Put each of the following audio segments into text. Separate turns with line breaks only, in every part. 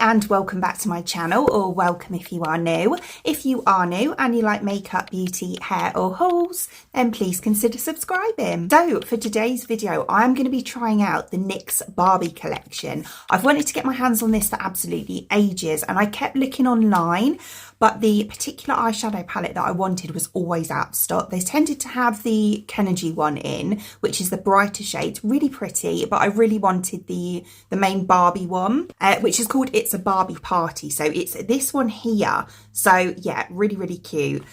and welcome back to my channel, or welcome if you are new. If you are new and you like makeup, beauty, hair or hauls, then please consider subscribing. So for today's video, I'm going to be trying out the NYX Barbie collection. I've wanted to get my hands on this for absolutely ages and I kept looking online, but the particular eyeshadow palette that I wanted was always out of stock. They tended to have the Kennedy one in, which is the brighter shade, really pretty, but I really wanted the main Barbie one, which is called It's a Barbie Party. So it's this one here. So yeah, really, really cute.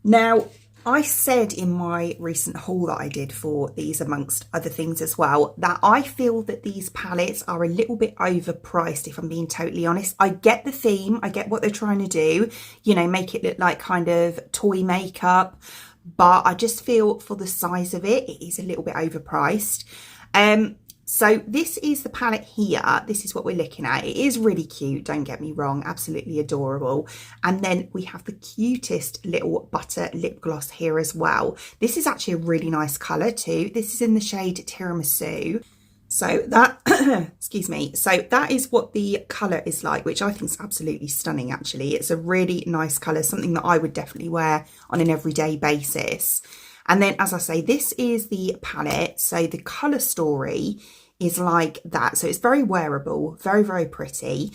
Now, I said in my recent haul that I did for these, amongst other things as well, that I feel that these palettes are a little bit overpriced, if I'm being totally honest. I get the theme, I get what they're trying to do, you know, make it look like kind of toy makeup, but I just feel for the size of it, it is a little bit overpriced. So this is the palette here. This is what we're looking at. It is really cute, don't get me wrong, absolutely adorable. And then we have the cutest little butter lip gloss here as well. This is actually a really nice colour too. This is in the shade Tiramisu. So that, excuse me, so that is what the colour is like, which I think is absolutely stunning actually. It's a really nice colour, something that I would definitely wear on an everyday basis. And then, as I say, this is the palette. So the colour story is like that. So it's very wearable, very, very pretty.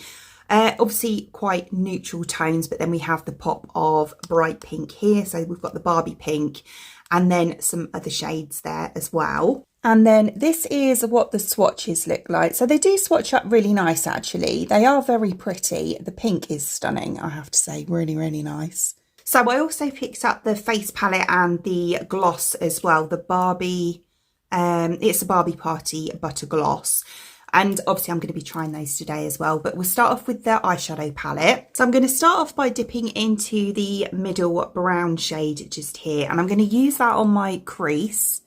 Obviously quite neutral tones, but then we have the pop of bright pink here. So we've got the Barbie pink and then some other shades there as well. And then this is what the swatches look like. So they do swatch up really nice, actually. They are very pretty. The pink is stunning, I have to say, really, really nice. So I also picked up the face palette and the gloss as well, the Barbie, It's a Barbie Party Butter Gloss. And obviously I'm going to be trying those today as well, but we'll start off with the eyeshadow palette. So I'm going to start off by dipping into the middle brown shade just here, and I'm going to use that on my crease.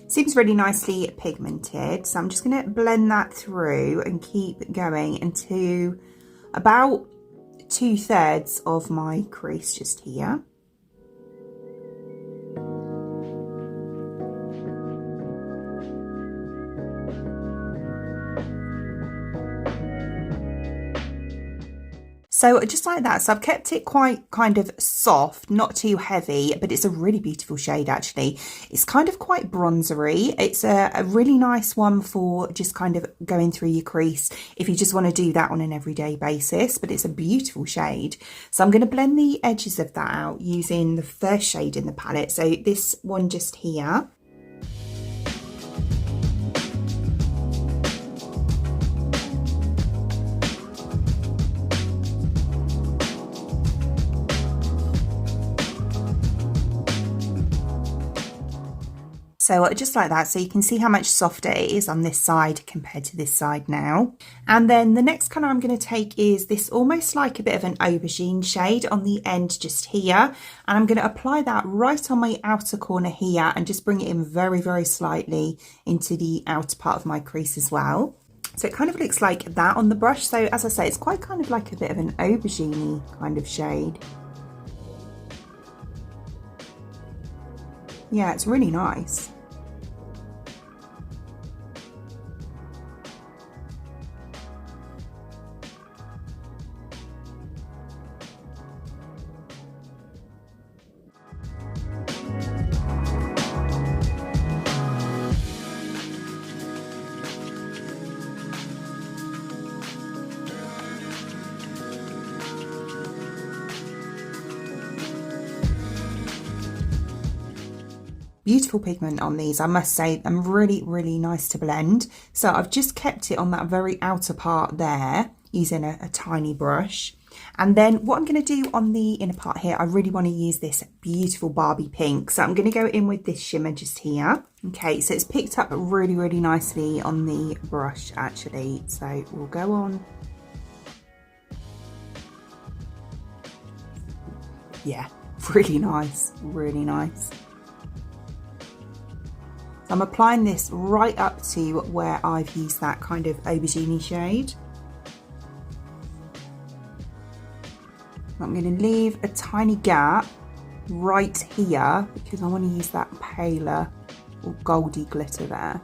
Seems really nicely pigmented, so I'm just going to blend that through and keep going into about 2/3 of my crease just here. So just like that, so I've kept it quite kind of soft, not too heavy, but it's a really beautiful shade actually. It's kind of quite bronzery. It's a really nice one for just kind of going through your crease if you just want to do that on an everyday basis, but it's a beautiful shade. So I'm going to blend the edges of that out using the first shade in the palette. So this one just here. So just like that, so you can see how much softer it is on this side compared to this side now. And then the next colour I'm going to take is this almost like a bit of an aubergine shade on the end just here. And I'm going to apply that right on my outer corner here and just bring it in very, very slightly into the outer part of my crease as well. So it kind of looks like that on the brush. So as I say, it's quite kind of like a bit of an aubergine kind of shade. Yeah, it's really nice. Beautiful pigment on these, I must say. Them really, really nice to blend. So I've just kept it on that very outer part there using a tiny brush. And then what I'm going to do on the inner part here, I really want to use this beautiful Barbie pink. So I'm going to go in with this shimmer just here. Okay, so it's picked up really, really nicely on the brush actually. So we'll go on. Yeah, really nice, really nice. I'm applying this right up to where I've used that kind of aubergine shade. I'm going to leave a tiny gap right here because I want to use that paler or goldy glitter there.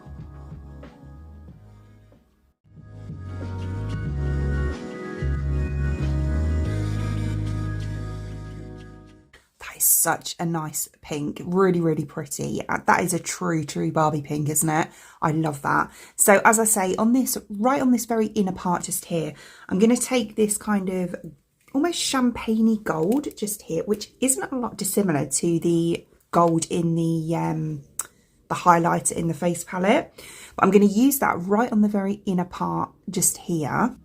is such a nice pink, really, really pretty. That is a true Barbie pink, isn't it? I love that. So as I say, on this, right on this very inner part just here, I'm going to take this kind of almost champagne-y gold just here, which isn't a lot dissimilar to the gold in the highlighter in the face palette. But I'm going to use that right on the very inner part just here.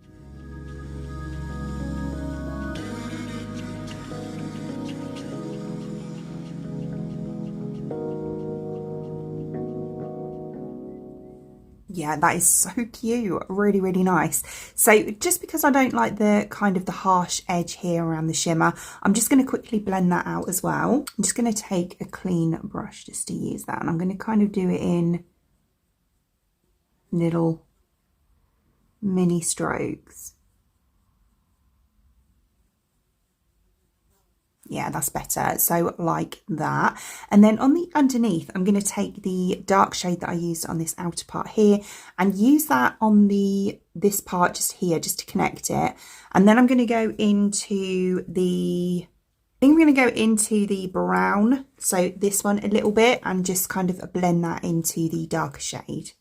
Yeah, that is so cute. Really, really nice. So just because I don't like the kind of the harsh edge here around the shimmer, I'm just going to quickly blend that out as well. I'm just going to take a clean brush just to use that. And I'm going to kind of do it in little mini strokes. Yeah, that's better. So like that. And then on the underneath, I'm going to take the dark shade that I used on this outer part here and use that on this part just here, just to connect it. And then I'm going to go into the, I think I'm going to go into the brown, so this one a little bit, and just kind of blend that into the darker shade.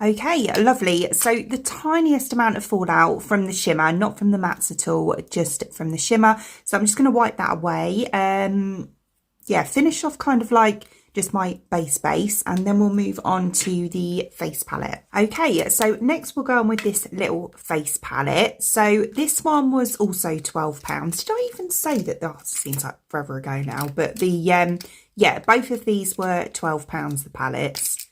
Okay, lovely. So the tiniest amount of fallout from the shimmer, not from the mattes at all, just from the shimmer. So I'm just going to wipe that away. Yeah, finish off kind of like just my base, and then we'll move on to the face palette. Okay, so next we'll go on with this little face palette. So this one was also £12. Did I even say that? Oh, it seems like forever ago now, but the yeah, both of these were £12, the palettes.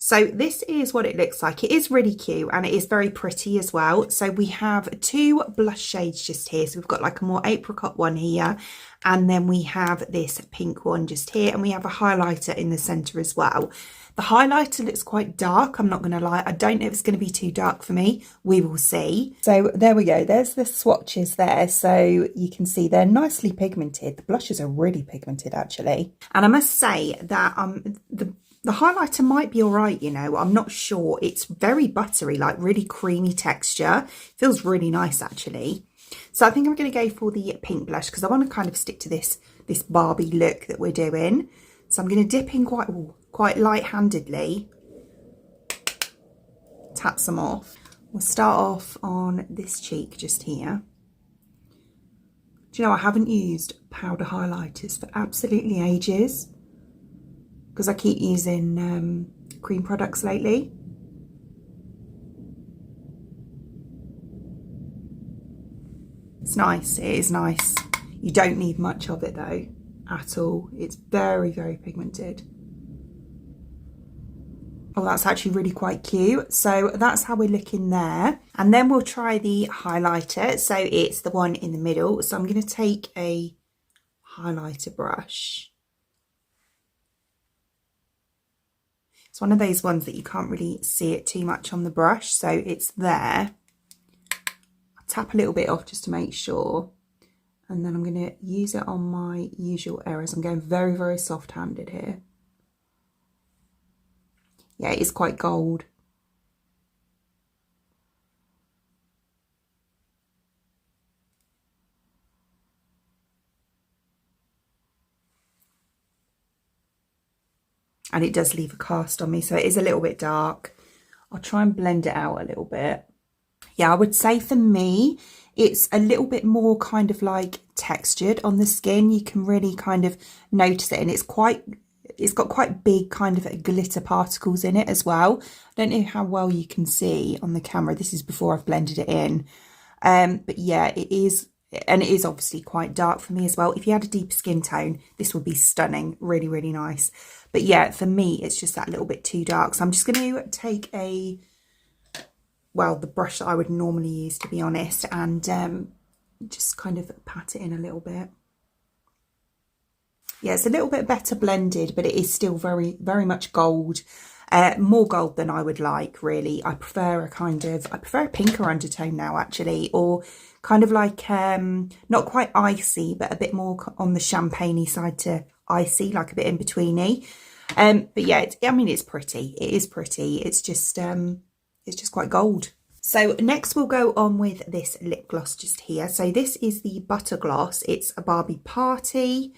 So this is what it looks like. It is really cute and it is very pretty as well. So we have two blush shades just here. So we've got like a more apricot one here, and then we have this pink one just here, and we have a highlighter in the centre as well. The highlighter looks quite dark, I'm not going to lie. I don't know if it's going to be too dark for me. We will see. So there we go. There's the swatches there. So you can see they're nicely pigmented. The blushes are really pigmented actually. And I must say that the highlighter might be all right, you know, I'm not sure. It's very buttery, like really creamy texture. Feels really nice, actually. So I think I'm going to go for the pink blush because I want to kind of stick to this Barbie look that we're doing. So I'm going to dip in quite light-handedly. Tap some off. We'll start off on this cheek just here. Do you know, I haven't used powder highlighters for absolutely ages, because I keep using cream products lately. It's nice, it is nice. You don't need much of it though, at all. It's very, very pigmented. Oh, that's actually really quite cute. So that's how we're looking there. And then we'll try the highlighter. So it's the one in the middle. So I'm going to take a highlighter brush. It's one of those ones that you can't really see it too much on the brush, so it's there. I'll tap a little bit off just to make sure. And then I'm going to use it on my usual areas. I'm going very, very soft-handed here. Yeah, it is quite gold. And it does leave a cast on me, so it is a little bit dark. I'll try and blend it out a little bit. Yeah, I would say for me, it's a little bit more kind of like textured on the skin. You can really kind of notice it, and it's got quite big kind of glitter particles in it as well. I don't know how well you can see on the camera. This is before I've blended it in. But yeah, it is. And it is obviously quite dark for me as well. If you had a deeper skin tone, this would be stunning. Really, really nice. But yeah, for me, it's just that little bit too dark. So I'm just going to take the brush that I would normally use, to be honest, and just kind of pat it in a little bit. Yeah, it's a little bit better blended, but it is still very, very much gold. More gold than I would like, really. I prefer a pinker undertone now, actually, or kind of like, not quite icy, but a bit more on the champagne-y side to icy, like a bit in betweeny. But yeah, it's pretty. It is pretty. It's just quite gold. So next we'll go on with this lip gloss just here. So this is the Butter Gloss. It's a Barbie Party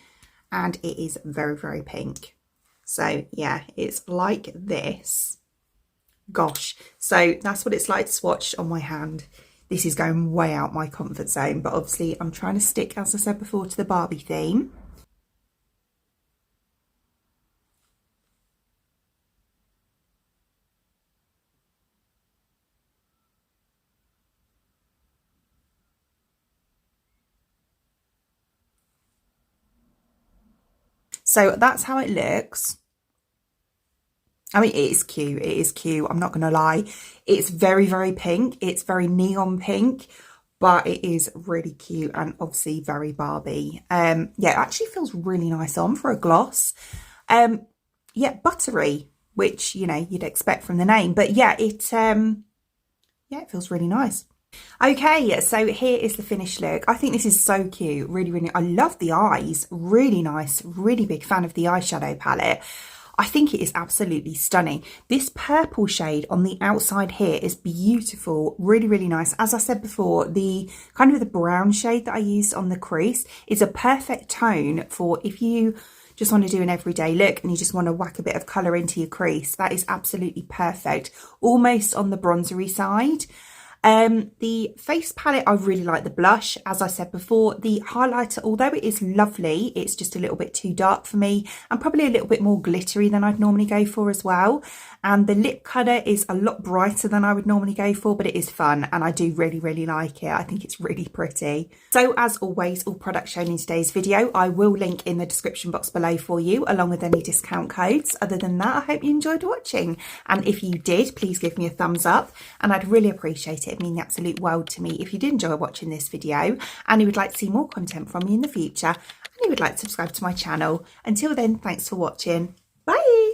and it is very, very pink. So yeah, it's like this. Gosh, so that's what it's like to swatch on my hand. This is going way out my comfort zone, but obviously I'm trying to stick, as I said before, to the Barbie theme. So that's how it looks. I mean, it is cute. It is cute. I'm not going to lie. It's very, very pink. It's very neon pink, but it is really cute and obviously very Barbie. Yeah, it actually feels really nice on for a gloss. Yeah, buttery, which, you know, you'd expect from the name. But yeah, it feels really nice. Okay, so here is the finished look. I think this is so cute. Really, really, I love the eyes. Really nice. Really big fan of the eyeshadow palette. I think it is absolutely stunning. This purple shade on the outside here is beautiful. Really, really nice. As I said before, the kind of the brown shade that I used on the crease is a perfect tone for if you just want to do an everyday look and you just want to whack a bit of colour into your crease. That is absolutely perfect. Almost on the bronzery side. The face palette, I really like the blush. As I said before, the highlighter, although it is lovely, it's just a little bit too dark for me and probably a little bit more glittery than I'd normally go for as well. And the lip colour is a lot brighter than I would normally go for, but it is fun and I do really, really like it. I think it's really pretty. So as always, all products shown in today's video, I will link in the description box below for you, along with any discount codes. Other than that, I hope you enjoyed watching. And if you did, please give me a thumbs up and I'd really appreciate it. It means the absolute world to me if you did enjoy watching this video and you would like to see more content from me in the future and you would like to subscribe to my channel. Until then, thanks for watching. Bye!